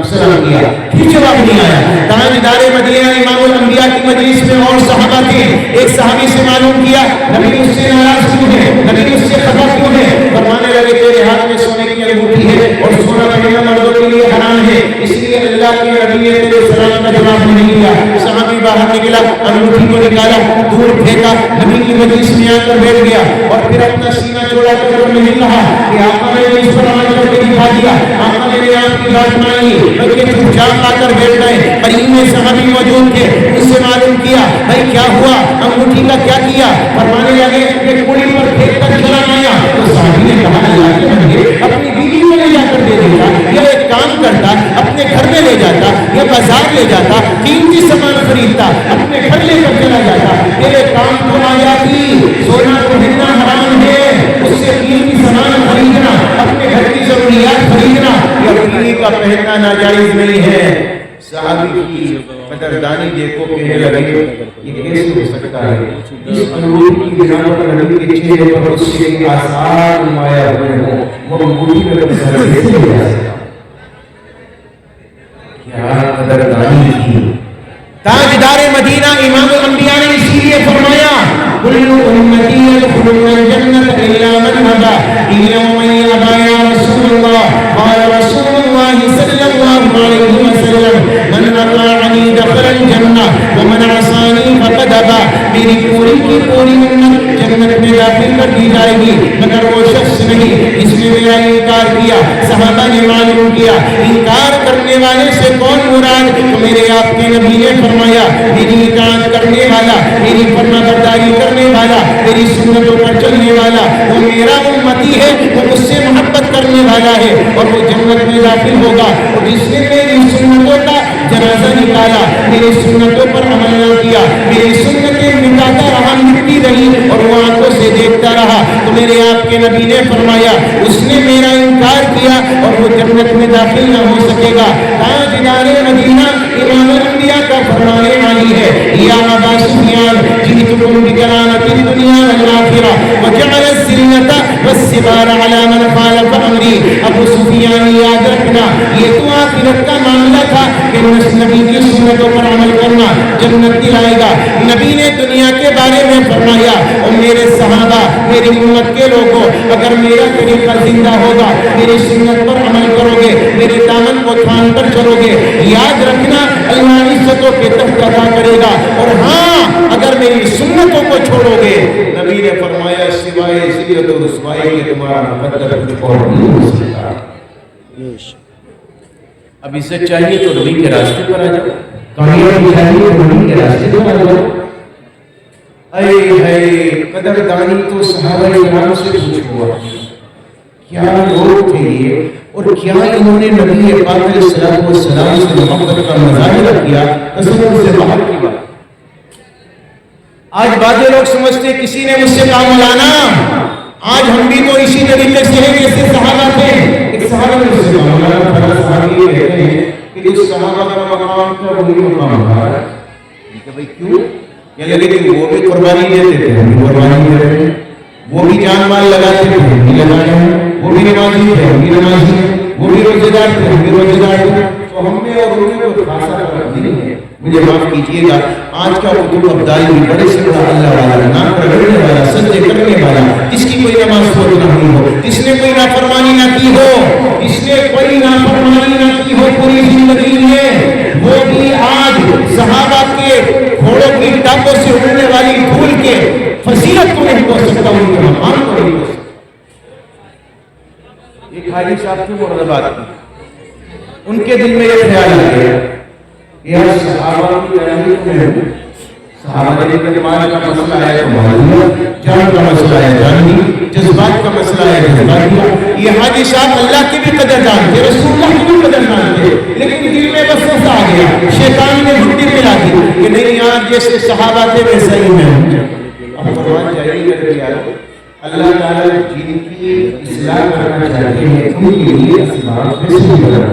[SPEAKER 2] سلام کیا, پھر جواب نہیں آیا. تاجدار مدینہ امام الانبیاء کی مجلس میں اور صحابہ تھے. ایک صحابی سے معلوم کیا نبی اس سے ناراض کیوں ہے, نبی اس سے خفا کیوں ہے. فرمانے لگے تیرے ہاتھ میں سونے کی انگوٹھی ہے اور سونا پہننا مردوں کے لیے حرام ہے, اس لیے اللہ کے نبی نے تیرے سلام کا جواب نہیں دیا. صحابی باہر نکلا, انگوٹھی کو نکالا, دور پھینکا, نبی کی مجلس میں آ کر بیٹھ گیا اور پھر اپنا سینہ چھوڑا کر نہیں کہا کہ آقا نے اس پر عمل کر کے دکھا دیا, آقا نے آپ کی بات مانی, بلکہ چپ چاپ آ کر بیٹھ گئے. قریب میں صحابی موجود تھے, اس سے معلوم کیا بھائی کیا ہوا, انگوٹھی کا کیا کیا. فرمانے لگے کہ کوڑی پر پھینک کر چلا آیا. تو صحابی نے کہا اپنی بیوی کو لے جا کر دے دیتا, یا ایک کام کرتا اپنے گھر میں لے جاتا, یا بازار لے جاتا, قیمتی سامان خریدتا, اپنے گھر لے کر چلا جاتا. تیرے کام تو آ جاتی, سونا پہننا حرام ہے, اس سے قیمتی سامان خریدنا, اپنے گھر کی ضروریات خریدنا یا بیوی کا پہننا ناجائز نہیں ہے. صحابی کی قدردانی دیکھو کہنے لگے یہ کیسے ہو سکتا ہے, اس انگوٹھی کی بنا پر نبی کے چہرے پر اس کے آثار نمایاں ہوئے ہوں, وہ انگوٹھی میں کیسے ہو جائے. کیا قدردانی کی. تاجدار مدینہ امام الانبیاء نے اسی لیے فرمایا کل امتی يدخلون الجنة الا من ابى الا من ابى یا رسول اللہ. قال رسول اللہ صلی اللہ علیہ وسلم من اطاعني دخل الجنة ومن عصاني فقد ابى. میری پوری کی پوری امت جنت میں داخل کر دی جائے گی مگر وہ شخص نہیں جس نے میرا انکار کیا. صحابہ نے معلوم کیا انکار کرنے والے سے کون مراد, تو میرے آپ کے نبی نے فرمایا میری اطاعت کرنے والا, میری فرما برداری کرنے والا, میری سنتوں پر چلنے والا وہ میرا امتی ہے, وہ مجھ سے محبت کرنے والا ہے اور وہ جنت میں داخل ہوگا. اور جس نے میری سنتوں کا جنازہ نکالا, میری سنتوں پر عمل نہ کیا, میری سنتیں مٹاتا رہا, مٹتی رہی اور وہ آنکھوں سے دیکھتا رہا, تو میرے آپ کے نبی نے فرمایا اس نے میرا انکار کیا اور وہ جنت میں داخل نہ ہو سکے گا. تاجدار مدینہ امام الانبیاء کا فرمانے والی ہے یا ابا سفیان جئتکم بکرامۃ الدنیا والآخرہ وجعل الذلة والصغار على من خالف امری. ابو سفیان یاد رکھنا یہ تو آخرت کا معاملہ تھا کہ نبی کی سنتوں پر عمل کرنا جنت دلائے گا. نبی نے دنیا کے بارے میں فرمایا اور میرے صحابہ میری امت کے لوگوں اگر میرا طریقہ زندہ ہوگا, میری سنت پر عمل کرو گے, میرے دامن کو تھام کر چلو گے, یاد رکھنا اللہ عزتوں کے تحت عطا کرے گا. اور ہاں اگر میری سنتوں کو چھوڑو گے, نبی نے فرمایا سوائے ذلت و رسوائی کے تمہارا مقدر کچھ اور نہیں ہو سکتا. اب اسے چاہیے تو نبی کے راستے پر آ جاؤ, کامیابی چاہیے تو نبی کے راستے پر آ جاؤ. اے ہے قدردانی تو صحابہ کرام سے پوچھو کیا لوگ تھے یہ, اور کیا انہوں نے نبی پاک علیہ السلام سے محبت کا مظاہرہ کیا تصور سے باہر کی بات. آج بعض لوگ سمجھتے کسی نے مجھ سے کام لانا, آج ہم بھی تو اسی طریقے سے ہیں جیسے صحابہ تھے. ایک صحابہ نے مجھ سے کام لانا, بڑا صحابی یہ کہتے ہیں کہ جو صحابہ کا مقام تھا وہی مقام تھا. کہ بھئی کیوں, کہ لیکن وہ بھی قربانی دیتے تھے, ہم بھی قربانی دے رہے ہیں, وہ بھی جان مال لگاتے تھے, ہم بھی لگائے ہیں, وہ بھی نمازی تھے, ہم بھی نمازی ہیں, وہ بھی روزے دار تھے, ہم بھی روزے دار تھے. تو ہم میں اور ان میں کوئی خاصا فرق نہیں ہے. مجھے معاف کیجیے گا, آج کا قطب ابدالی بھی بڑے سے بڑا اللہ والا, نام پڑھنے والا, سجدے کرنے والا, جس کی کوئی نماز فوت نہ ہوئی ہو, جس نے کوئی نافرمانی نہ کی ہو, جس نے کوئی نافرمانی نہ کی ہو پوری زندگی میں, وہ بھی آج صحابہ کے گھوڑوں کی ٹانگوں سے اڑنے والی دھول کے فضیلت کو نہیں پہنچ سکتا, ان کے مقام کو نہیں پہنچ سکتا. ایک حاجی صاحب تھے مراد آباد کے, ان کے دل میں یہ خیال آ گیا یا صحابہ کی تحریک میں صحابہ کے کلمات کا مسئلہ ہے معلوم, جان کا مسئلہ ہے جانی, جذبات کا مسئلہ ہے جذبات. یہ حاجی صاحب اللہ کی بھی قدر جانتے, رسول اللہ کی بھی قدر جانتے, لیکن دل میں بس ایسا آ گیا, شیطان نے بھٹی پلا دی کہ نہیں آج جیسے صحابہ تھے ویسا ہی میں. اب فرمان چاہیے میرے پیارو, اللہ تعالیٰ جن کی اصلاح کرنا چاہتے ہیں ان کے لیے اسباب میں سے بنا.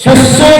[SPEAKER 2] 600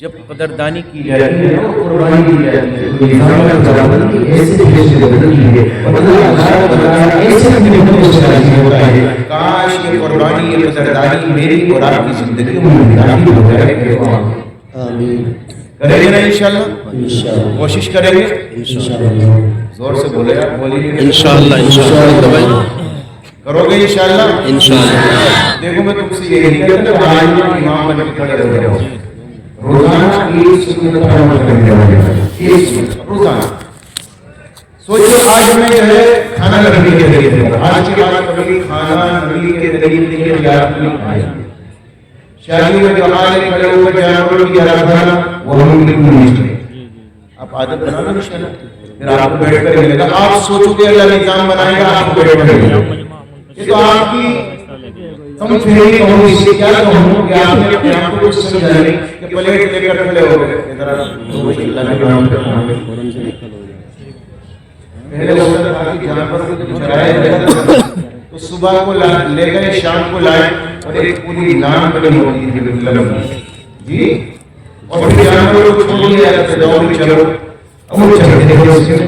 [SPEAKER 2] جب قدردانی کی جاتی ہے اور قربانی کی جاتی ہے
[SPEAKER 3] تو انسان کا جواب کی ایسے پیش بدلتی ہے اور اللہ تعالیٰ ایسے بھی راضی ہوتا ہے.
[SPEAKER 2] کاش یہ قربانی یہ قدردانی میری اور آپ کی زندگی میں داخل ہو جائے.
[SPEAKER 1] آمین.
[SPEAKER 2] کریں گے نا انشاءاللہ؟
[SPEAKER 1] انشاءاللہ.
[SPEAKER 2] کوشش کریں گے
[SPEAKER 1] انشاءاللہ.
[SPEAKER 2] زور سے بولے آپ بولیے
[SPEAKER 4] انشاءاللہ انشاءاللہ
[SPEAKER 2] کرو گے انشاءاللہ.
[SPEAKER 4] انشاءاللہ.
[SPEAKER 2] دیکھو میں تم سے یہی کہتا ہوں آج امام بن کے کھڑے ہو جاؤ. روزانہ ایک سنت پر عمل کرنے والے ایک سنت روزانہ. سوچو آج میں جو ہے کھانا نبی کے ذریعے دوں گا. آج کے بعد کبھی کھانا نبی کے ذریعے دیکھے یاد نہیں آئے. شادی میں کمالے کھڑے ہوئے جانوروں کی آرادھنا وہ ہم بالکل نہیں کریں. آپ عادت بنا لو انشاءاللہ. پھر آپ کو بیٹھ کر ملے گا. آپ سوچو کہ اللہ نظام بنائے گا آپ کو بیٹھ کر ملے گا. یہ تو آپ کی کم فہمی کہوں اس سے کیا کہوں کہ آپ نے اپنے آپ کو کچھ سمجھا نہیں کہ پلیٹ لے کر کھڑے ہو گئے. ادھر اللہ کے نام پہ کھانا پہلے وقت تھا کہ جانور کو چرایا جاتا تھا تو صبح کو لے گئے شام کو لائے اور ایک پوری نام بنی ہوتی تھی لمبی جی اور پھر جانور کو چھوڑ دیا جاتا تھا اور چلو اب وہ چلتے تھے اس میں.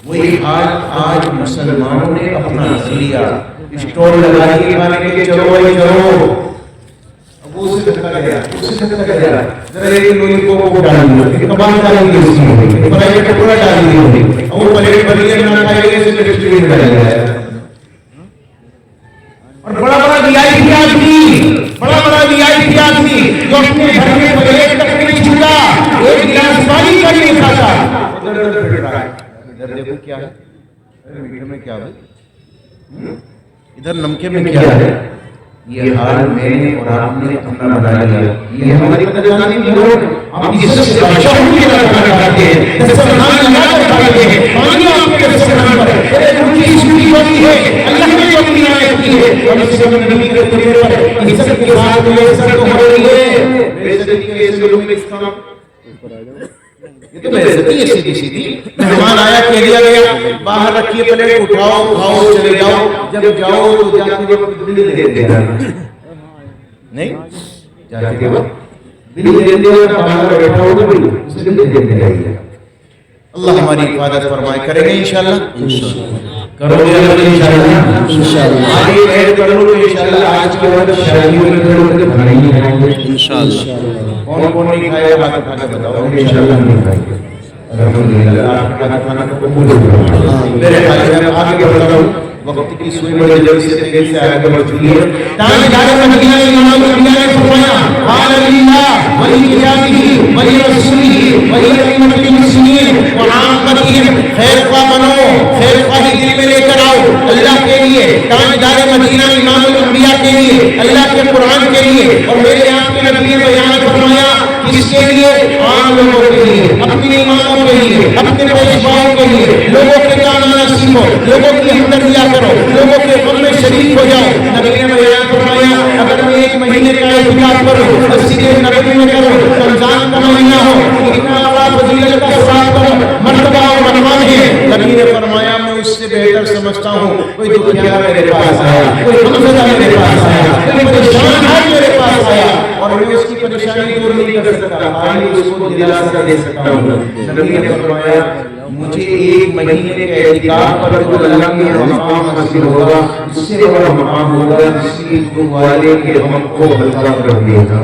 [SPEAKER 2] وہی حال آج مسلمانوں نے اپنا ذریعہ اسٹور لگا دیے کھانے کے چلو بھائی چلو. اب وہ اسے دھکا گیا ذرا ایک لوئی کو ڈال دیا کباب ڈال دی اس میں پرائی کا ٹکڑا ڈال دی ہوگی. اب وہ پلیٹ بھری ہے نہ کھائے گا اسے ڈسٹری میں ڈال دیا ہے. اور بڑا بڑا وی آئی پی آدمی جو اپنے گھر میں پلیٹ تک نہیں چھوڑا ایک گلاس پانی کا نہیں کھاتا ادھر ادھر پھر رہا ہے. ادھر دیکھو کیا ہے میٹھے میں کیا ہے ادھر نمکے میں کیا ہے. یہ حال میں نے اور آپ نے اپنا بنا لیا. یہ ہماری قدردانی نہیں ہو. ہم عزت سے بادشاہ کی طرح کھانا کھاتے ہیں دسترخوان لگا کر کھاتے ہیں پانی آپ کے دسترخوان پر ایک روٹی سوٹی ہوتی ہے اللہ نے جو اپنی عنایت کی ہے اور اس سے نبی کے طریقے پر عزت کے ساتھ میں عزت ہو رہی ہے. بے عزتی کیسے لوگ اس کا یہ تو بے عزتی ہے سیدھی سیدھی. مہمان آیا کہہ دیا گیا باہر رکھیے پلیٹ اٹھاؤ کھاؤ چلے جاؤ. جب جاؤ تو جاتے وقت بل دے دینا نہیں جاتے کے وقت بل دے دینا باہر بیٹھا ہوگا بل اسے بل دے دینا. اللہ ہماری حفاظت فرمائے. کریں گے انشاءاللہ کرو گے انشاءاللہ. آج یہ عہد کر لو کہ انشاءاللہ آج کے بعد شادیوں میں لوگ کھانا ہی کھائیں گے
[SPEAKER 4] انشاءاللہ.
[SPEAKER 2] کون کون نہیں کھائے گا ہاتھ اٹھا کے بتاؤ. انشاءاللہ نہیں کھائیں گے. الحمدللہ آپ کا کھانا قبول ہو. میرے بھائی میں آگے بڑھ رہا ہوں. وقت کی سوئی بڑے جلدی سے تیزی سے آگے بڑھ چکی ہے. تاجدار مدینہ امام الانبیاء نے فرمایا قال للہ ولکتابہ ولرسولہ ولأئمة المسلمین وعامتہم خیر خواہ بنو خیر خواہی دل میں لے کر آؤ اللہ کے لیے. تاجدار مدینہ امام الانبیاء کے لیے اللہ کے قرآن کے لیے اور میرے آپ کے نبی نے بیان فرمایا کس کے لیے عام لوگوں کے لیے اپنے اماموں کے لیے اپنے پیشواؤں کے لیے لوگوں کے کام آنا سیکھو لوگوں کی ہمدردیاں کرو لوگوں کے غم میں شریک ہو جاؤ. نبی نے بیان فرمایا اگر میں ایک مہینے کا اعتکاف کروں مسجد نبوی میں کروں رمضان کا مہینہ ہو اتنا بڑا فضیلت کا ثواب کا مرتبہ اور عنوان ہے. نبی نے فرمایا میں اس سے بہتر سمجھتا ہوں کوئی دکھیا میرے پاس آیا کوئی غمزدہ میرے پاس آیا کوئی پریشان ہے میرے پاس آیا اور میں اس کی پریشانی دور نہیں کر سکتا آئی اس کو دلاسا دے سکتا ہوں. نبی نے فرمایا مجھے ایک مہینے کے اعتکاف پر جو اللہ کے مقام حاصل ہوگا اس سے بڑا مقام ہوگا جس کی دعا والے کے ہم کو ہلکا کر دے گا.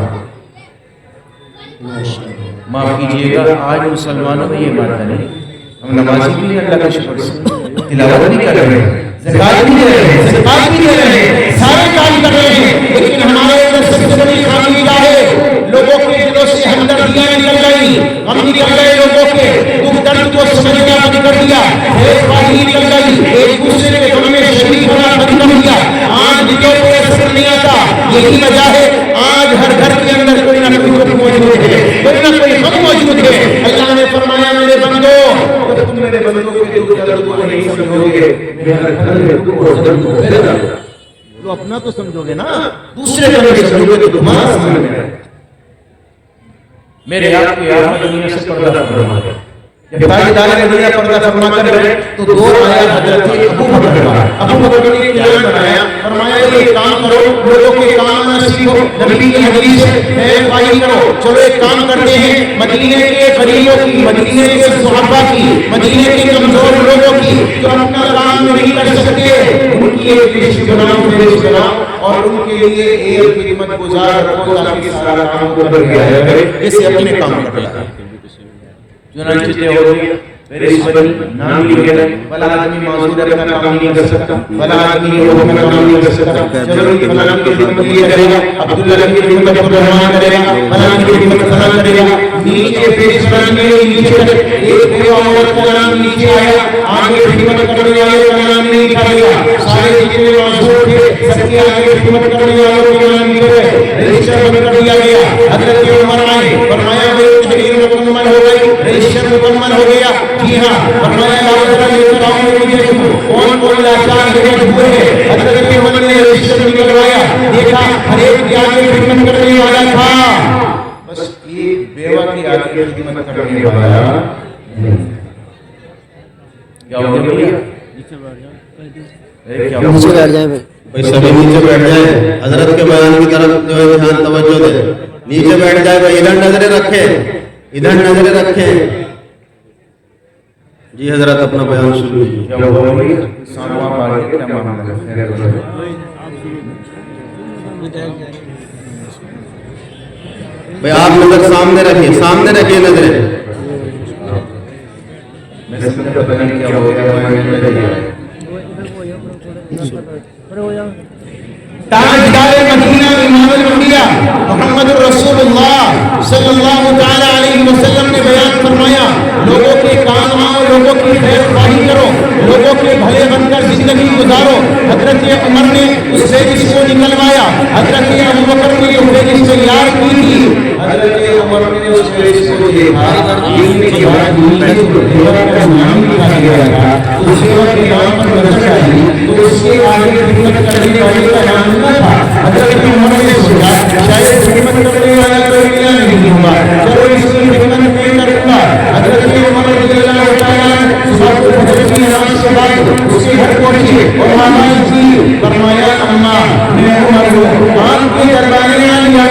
[SPEAKER 2] معاف کیجیے گا آج مسلمانوں میں یہ بات نہیں. ہم نمازی بھی نہیں اللہ کا شکر سے تلاوت بھی کر رہے ہیں زکات بھی دے رہے ہیں صدقات بھی دے رہے ہیں سارے کام کر رہے ہیں لیکن ہمارے اندر سب سے بڑی خامی کیا ہے؟ لوگوں کے دلوں سے ہمدردیاں نکل گئی ہم نکل گئے لوگوں کے دکھ درد کو سمجھنا بند کر دیا خیر خواہی نکل گئی ایک دوسرے کے غم میں شریک ہونا بند کر دیا. آج دلوں کو اثر نہیں آتا. یہی وجہ ہے آج ہر گھر کے اندر کوئی نہ کوئی دکھ موجود ہے کوئی نہ کوئی غم موجود ہے. اللہ نے فرمایا میرے بندو جب تم میرے بندوں کے دکھ درد کو نہیں سمجھو گے میرے گھر میں دکھ اور درد کو پیدا تو اپنا تو سمجھو گے نا دوسرے کا نہیں سمجھو گے تو تمہارا سمجھ میں آئے. میرے آپ کے دنیا سے پردہ فرما دے جب تاجدار مدینہ پردہ فرما کر گئے تو دو آیا حضرت ابو بکر کا. ابو بکر نے پلان بنایا, فرمایا یہ کام کرو, لوگوں کے کام نہ سیکھو, نبی کی حدیث ہے پائی کرو. چلو ایک کام کرتے ہیں, مدینے کے غریبوں کی, مدینے کے صحابہ کی, مدینے کے کمزور لوگوں کی جو اپنا کام نہیں کر سکتے ان کی ایک لسٹ بناؤ اور ان کے لیے ایک خدمت گزار رکھو تاکہ سارا کام کر دیا جائے. اسے اپنے کام کر رہا ہے. چنانچہ طے ہو گیا, پھر اس پر نام لکھے گئے. بلا آدمی معذور اپنا کام نہیں کر سکتا, بلا آدمی یہ اپنا کام نہیں کر سکتا, چلو یہ فلاں کی خدمت یہ کرے گا, عبداللہ کی خدمت عبدالرحمان کرے گا, فلاں کی خدمت فلاں کرے گا. نیچے پیش کرنے نیچے ایک عورت کا نام نیچے آیا, آگے خدمت کرنے والے کا نام نہیں کرے گا. سارے جتنے معذور تھے سب کے آگے خدمت کرنے والوں کا نام نہیں کرے, رجسٹر بند کر دیا گیا. حضرت عمر آئے, فرمایا تحریر مکمل ہو گئی, رجسٹر مکمل ہو گیا. جی ہاں, فرمایا کون لاچار ہوئے ہیں. حضرت عمر نے رجسٹر نکلوایا, دیکھا ہر ایک کے آگے خدمت کرنے والا تھا, بس ایک بیوہ کے آگے خدمت کرنے والا. کیا ہو گیا بھیا؟ نیچے بیٹھ جائیں
[SPEAKER 3] بھائی, سبھی نیچے بیٹھ جائیں. حضرت کے بیان کی طرف جو ہے دھیان توجہ دے, نیچے بیٹھ جائے بھائی. ادھر نظریں رکھیں, ادھر نظریں رکھیں. جی حضرت اپنا بیان شروع کیجیے.
[SPEAKER 2] کیا ہوا بھیا؟ سامنے پا رہے کیا معاملہ ہے؟ خیر ہو جائے.
[SPEAKER 3] بھائی آپ نظر سامنے رکھیے, سامنے رکھیے نظریں.
[SPEAKER 2] میں سمجھ پتہ نہیں کیا ہو گیا. تاجدار مدینہ امام الانبیاء محمد رسول اللہ صلی اللہ تعالی علیہ وسلم نے بیان فرمایا, لوگوں کے کام آؤ, لوگوں کی خیر خواہی کرو, لوگوں کے بھلے بن کر زندگی گزارو. حضرت عمر نے اس فہرست کو نکلوایا, حضرت ابو بکر نے یہ فہرست تیار کی تھی. حضرت عمر نے اس فہرست کو دیکھا, دین کے بعد دین میں جو دیوہ کا نام لکھا گیا تھا اس دیوہ کے نام پر نظر آئی تو اس کے آگے خدمت کرنے والے کا نام نہ تھا. حضرت عمر نے سوچا شاید خدمت کرنے والا کوئی ملا نہیں ہوگا, چلو اس کی خدمت میں کروں گا. حضرت عمر رضی اللہ تعالیٰ صبح کو فجر کی نماز کے بعد اس کے گھر پہنچے اور آواز دی, فرمایا اماں میں عمر ہوں, آپ کے دربار میں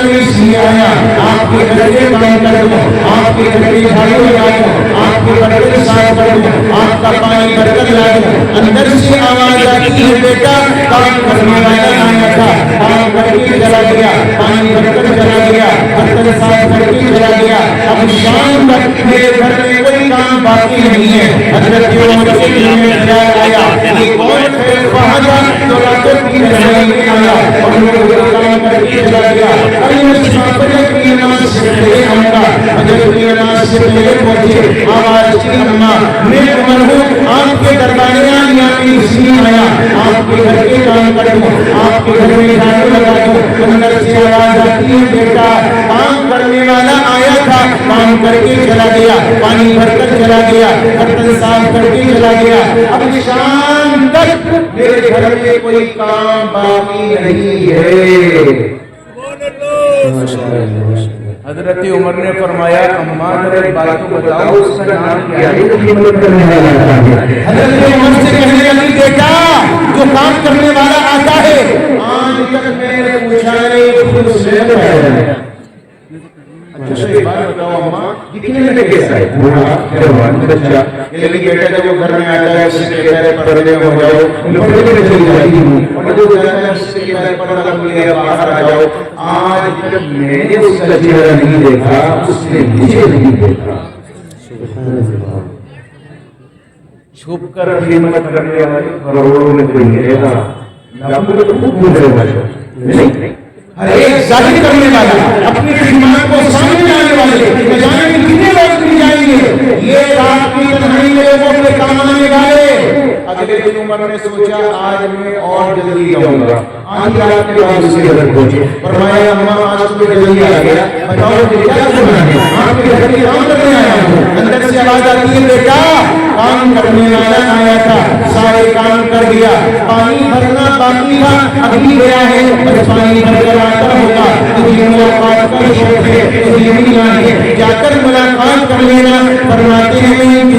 [SPEAKER 2] اس لیے آیا آپ کے گھر کے کام کر دوں, آپ کے گھر کے جھاڑو لگا دوں, آپ کے برتن صاف کر دوں, آپ کا پانی بھر کر لا دوں. اندر سے آواز آتی ہے بیٹا کام کرنے والا آیا تھا, کام کر کے چلا گیا, پانی بھر کر چلا گیا, برتن صاف کر کے چلا گیا, اب شام تک میرے گھر میں کوئی کام باقی نہیں ہے. حضرت عمر کے دل میں خیال آیا یہ کون خیر خواہ تھا جو راتوں کی رہائی میں آیا اور میرے گھر کام کر کے چلا گیا. فجر کی نماز سے پہلے آؤں گا. فجر کی نماز سے پہلے پہنچے, آواز کی اماں میں عمر ہوں, آپ کے درباریاں یعنی اس لیے آیا آپ کے گھر کے کام کر دوں, آپ کے گھر میں جھاڑو لگا دوں. اندر سے آواز آتی ہے بیٹا کام کرنے والا آیا تھا, کام کر کے چلا گیا, پانی بھر کر چلا گیا, برتن صاف کر کے چلا گیا, اب شام تک میرے گھر میں کوئی کام باقی نہیں ہے. حضرت عمر نے فرمایا اماں ذرا ایک بات تو بتاؤ اس کا نام کیا ہے جو خدمت کرنے والا آتا ہے. حضرت عمر سے کہنے لگی بیٹا جو کام کرنے والا آتا ہے آج تک میں نے پوچھا نہیں خود سے بتایا. اچھا ایک بات بتاؤ اماں دکھنے میں کیسا ہے؟ بوڑھا جوان بچہ, یعنی بیٹا جب وہ گھر میں آتا ہے اس سے کہتا ہے پردے ہو جاؤ, پردے میں چلی جاتی ہوں, اور جو جاتا ہے اس سے کہتا ہے پردہ کر لیا باہر آ جاؤ. آج تک میں نے اس کا چہرہ نہیں دیکھا, اس نے مجھے نہیں دیکھا. چھپ کر خدمت کرنے والے کروڑوں میں کوئی ملے گا, آپ کو تو خوب ملے گا نہیں. ہر ایک ظاہر کرنے والا, اپنی خدمات کو سامنے لانے والے, بجانے میں کتنے لوگ مل جائیں گے, یہ رات کی تنہائی میں لوگوں کے کام آنے والے. اگلے دن عمر نے سوچا آج میں اور جلدی جاؤں گا. آج رات کے بعد اس کے گھر پہنچے, فرمایا اماں آج تو جلدی آ گیا, بتاؤ کیا کرنا ہے؟ آپ کے گھر کے کام کرنے آیا ہوں. اندر سے آواز آتی ہے بیٹا کام کرنے والا آیا تھا, سارے کام کر دیا, پانی بھرنا باقی تھا ابھی گیا ہے, بس پانی بھر کر آتا ہوگا. تجھے ملاقات کا شوق ہے, تجھے ملنا ہے, جا کر ملاقات کر لینا. فرماتے ہیں کہ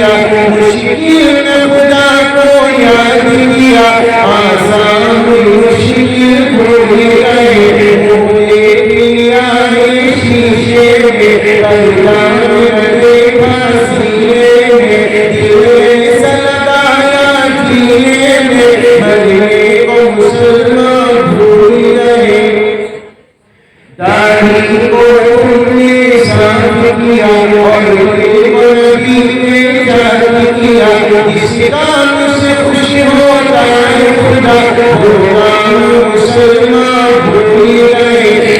[SPEAKER 2] کیا مشکل میں خدا کو یاد کیا آسان مشکل بھول گئے شیشے میں پیغام دیکھا سینے میں دل ایسا لگایا جینے میں مرنے کو مسلمان بھول گئے داڑھی کو تم نے صاف کیا اور نبی نے یاد کیا اس کام سے خوش ہوتا ہے خدا وہ کام مسلمان بھول گئے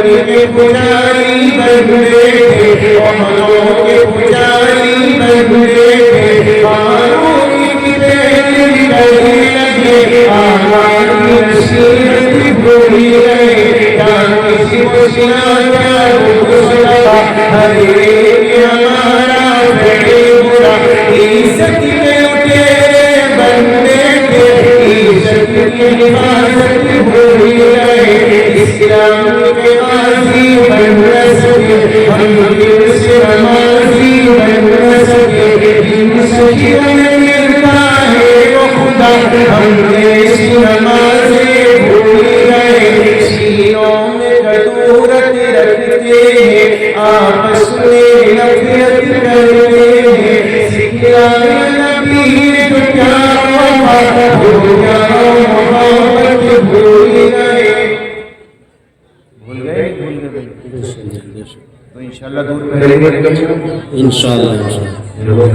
[SPEAKER 2] کے پجاری بن گئے عمروں کے پجاری بن گئے قانون کی پہلی کرنے لگے آمان کی نصیحت بھول گئے کیا کسی کو سنا کیا دوسرا ہر ایک ہمارا بڑے برا عزت کے تیرے بندے کے عزت کی حفاظت بھول گئے اسلام کے غازی بن نہ سکے ہم دل سے نمازی بن نہ سکے جن سخیوں میں ملتا ہے وہ خدا ہم ایسی نمازیں بھول گئے سینوں میں کدورت رکھتے ہیں آپس میں نفرت کرتے ہیں سکھلائے نبی نے تو کیا وفا ہو گیا محبت بھول گئے تو انشاءاللہ دور کریں گے
[SPEAKER 4] انشاءاللہ
[SPEAKER 3] اللہ